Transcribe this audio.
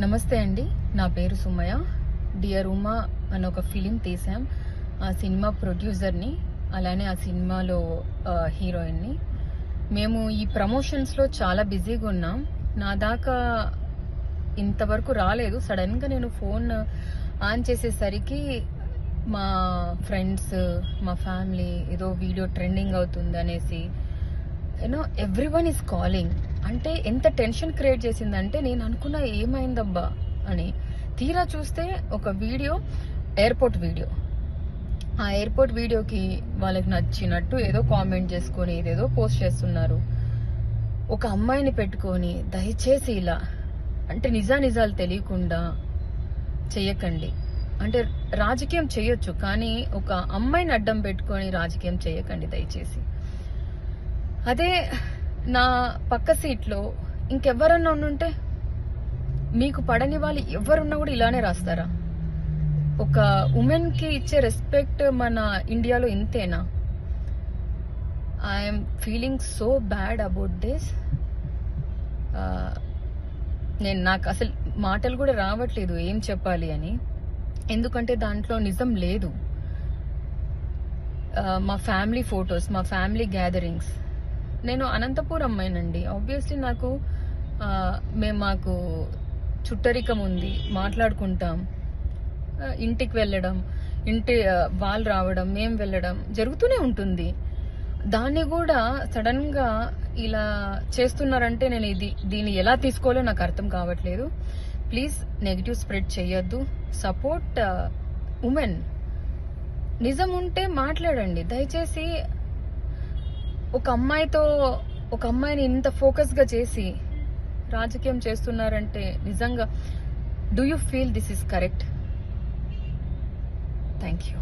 నమస్తే అండి. నా పేరు సుమయ. డియర్ ఉమా అని ఒక ఫిలిం తీసాం. ఆ సినిమా ప్రొడ్యూసర్ని, అలానే ఆ సినిమాలో హీరోయిన్ని. మేము ఈ ప్రమోషన్స్లో చాలా బిజీగా ఉన్నాం. నా దాకా ఇంతవరకు రాలేదు. సడన్గా నేను ఫోన్ ఆన్ చేసేసరికి మా ఫ్రెండ్స్, మా ఫ్యామిలీ ఏదో వీడియో ట్రెండింగ్ అవుతుంది అనేసి ఎవ్రీవన్ ఈస్ కాలింగ్. అంటే ఎంత టెన్షన్ క్రియేట్ చేసిందంటే నేను అనుకున్నా ఏమైందబ్బా అని. తీరా చూస్తే ఒక వీడియో, ఎయిర్పోర్ట్ వీడియో. ఆ ఎయిర్పోర్ట్ వీడియోకి వాళ్ళకి నచ్చినట్టు ఏదో కామెంట్ చేసుకొని ఏదేదో పోస్ట్ చేస్తున్నారు. ఒక అమ్మాయిని పెట్టుకొని దయచేసి ఇలా అంటే నిజాలు తెలియకుండా చెయ్యకండి. అంటే రాజకీయం చేయొచ్చు, కానీ ఒక అమ్మాయిని అడ్డం పెట్టుకొని రాజకీయం చేయకండి దయచేసి. అదే నా పక్క సీట్లో ఇంకెవరన్నా ఉండుంటే, మీకు పడని వాళ్ళు ఎవరున్నా కూడా ఇలానే రాస్తారా? ఒక ఉమెన్ కి ఇచ్చే రెస్పెక్ట్ మన ఇండియాలో ఇంతేనా? I'm feeling so bad about this. నాకు అసలు మాటలు కూడా రావట్లేదు ఏం చెప్పాలి అని. ఎందుకంటే దాంట్లో నిజం లేదు. మా ఫ్యామిలీ ఫొటోస్, మా ఫ్యామిలీ గ్యాదరింగ్స్. నేను అనంతపూర్ అమ్మాయినండి. ఆబ్వియస్లీ మాకు చుట్టరికం ఉంది, మాట్లాడుకుంటాం, ఇంటికి వెళ్ళడం, వాళ్ళు రావడం, మేము వెళ్ళడం జరుగుతూనే ఉంటుంది. దాన్ని కూడా సడన్ గా ఇలా చేస్తున్నారంటే నేను దీన్ని ఎలా తీసుకోవాలో నాకు అర్థం కావట్లేదు. ప్లీజ్ నెగిటివ్ స్ప్రెడ్ చేయొద్దు. Support women. నిజం ఉంటే మాట్లాడండి దయచేసి. ఒక అమ్మాయిని ఇంత ఫోకస్ గా చేసి రాజకీయం చేస్తున్నారంటే నిజంగా do you feel this is correct? Thank you.